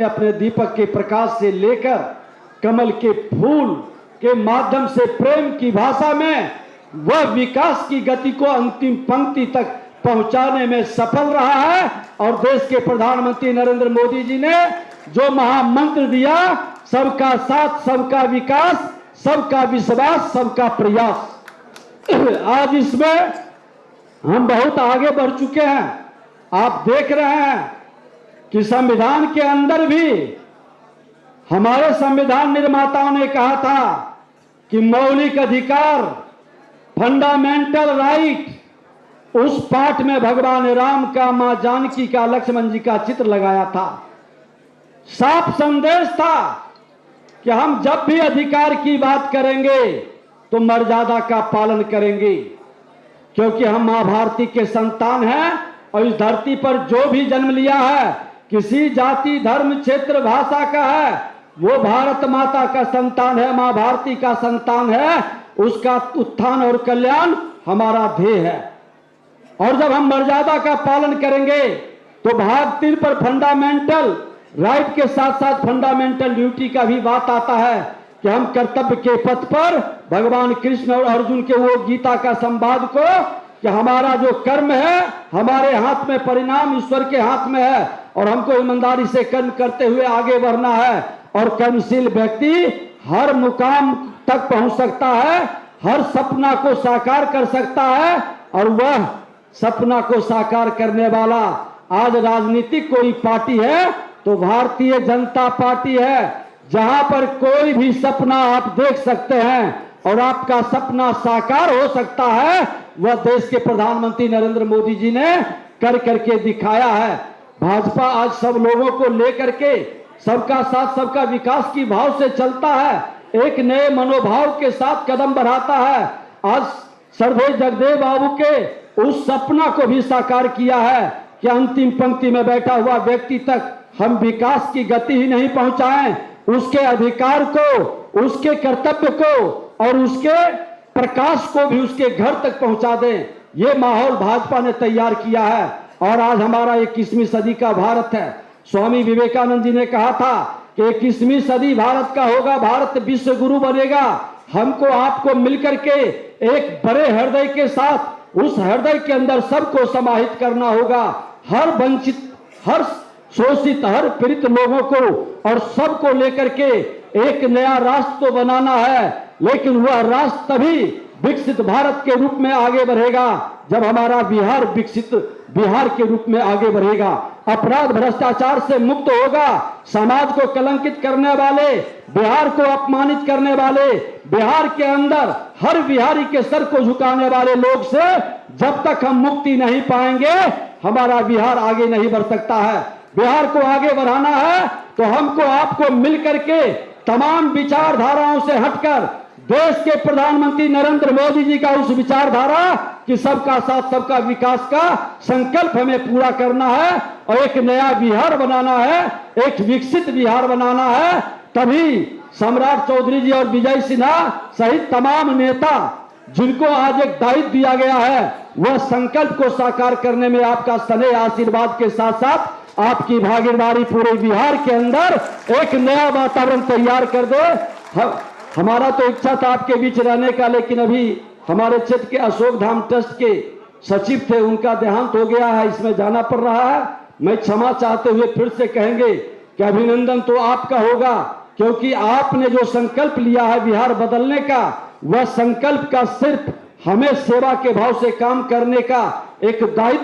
अपने दीपक के प्रकाश से लेकर कमल के फूल के माध्यम से प्रेम की भाषा में वह विकास की गति को अंतिम पंक्ति तक पहुंचाने में सफल रहा है। और देश के प्रधानमंत्री नरेंद्र मोदी जी ने जो महामंत्र दिया, सबका साथ, सबका विकास, सबका विश्वास, सबका प्रयास, आज इसमें हम बहुत आगे बढ़ चुके हैं। आप देख रहे हैं कि संविधान के अंदर भी हमारे संविधान निर्माताओं ने कहा था कि मौलिक अधिकार, फंडामेंटल राइट, उस पाठ में भगवान राम का, मां जानकी का, लक्ष्मण जी का चित्र लगाया था। साफ संदेश था कि हम जब भी अधिकार की बात करेंगे तो मर्यादा का पालन करेंगे, क्योंकि हम मां भारती के संतान हैं और इस धरती पर जो भी जन्म लिया है, किसी जाति, धर्म, क्षेत्र, भाषा का है, वो भारत माता का संतान है, मां भारती का संतान है। उसका उत्थान और कल्याण हमारा ध्येय है। और जब हम मर्यादा का पालन करेंगे तो भाग 3 पर फंडामेंटल राइट के साथ साथ फंडामेंटल ड्यूटी का भी बात आता है कि हम कर्तव्य के पथ पर भगवान कृष्ण और अर्जुन के वो गीता का संवाद को कि हमारा जो कर्म है, हमारे हाथ में, परिणाम ईश्वर के हाथ में है, और हमको ईमानदारी से कर्म करते हुए आगे बढ़ना है। और कर्मशील व्यक्ति हर मुकाम तक पहुंच सकता है, हर सपना को साकार कर सकता है। और वह सपना को साकार करने वाला आज राजनीतिक कोई पार्टी है तो भारतीय जनता पार्टी है, जहां पर कोई भी सपना आप देख सकते हैं और आपका सपना साकार हो सकता है, वह देश के प्रधानमंत्री नरेंद्र मोदी जी ने कर करके दिखाया है। भाजपा आज सब लोगों को लेकर के सबका साथ, सबका विकास की भाव से चलता है, एक नए मनोभाव के साथ कदम बढ़ाता है। आज सर्वोदय जगदेव बाबू के उस सपना को भी साकार किया है कि अंतिम पंक्ति में बैठा हुआ व्यक्ति तक हम विकास की गति ही नहीं पहुंचाएं, उसके अधिकार को, उसके कर्तव्य को और उसके प्रकाश को भी उसके घर तक पहुंचा दें। ये माहौल भाजपा ने तैयार किया है। और आज हमारा 21वीं सदी का भारत है। स्वामी विवेकानंद जी ने कहा था कि 21वीं सदी भारत का होगा, भारत विश्व गुरु बनेगा। हमको आपको मिलकर के एक बड़े हृदय के साथ उस हृदय के अंदर सबको समाहित करना होगा, हर वंचित, हर शोषित, हर पीड़ित लोगों को और सबको लेकर के एक नया राष्ट्र तो बनाना है। लेकिन वह राष्ट्र तभी विकसित भारत के रूप में आगे बढ़ेगा जब हमारा बिहार विकसित बिहार के रूप में आगे बढ़ेगा, अपराध भ्रष्टाचार से मुक्त होगा, समाज को कलंकित करने वाले, बिहार को अपमानित करने वाले, बिहार के अंदर हर बिहारी के सर को झुकाने वाले लोग से जब तक हम मुक्ति नहीं पाएंगे, हमारा बिहार आगे नहीं बढ़ सकता है। बिहार को आगे बढ़ाना है तो हमको आपको मिलकर के तमाम विचारधाराओं से हटकर देश के प्रधानमंत्री नरेंद्र मोदी जी का उस विचारधारा कि सबका साथ, सबका विकास का संकल्प हमें पूरा करना है और एक नया बिहार बनाना है, एक विकसित बिहार बनाना है। तभी सम्राट चौधरी जी और विजय सिन्हा सहित तमाम नेता जिनको आज एक दायित्व दिया गया है, वह संकल्प को साकार करने में आपका स्नेह, आशीर्वाद के साथ साथ आपकी भागीदारी पूरे बिहार के अंदर एक नया वातावरण तैयार कर दे। हमारा तो इच्छा था आपके बीच रहने का, लेकिन अभी हमारे क्षेत्र के अशोक धाम ट्रस्ट के सचिव थे, उनका देहांत हो गया है, इसमें जाना पड़ रहा है। मैं क्षमा चाहते हुए फिर से कहेंगे कि अभिनंदन तो आपका होगा, क्योंकि आपने जो संकल्प लिया है बिहार बदलने का, वह संकल्प का सिर्फ हमें सेवा के भाव से काम करने का एक दायित्व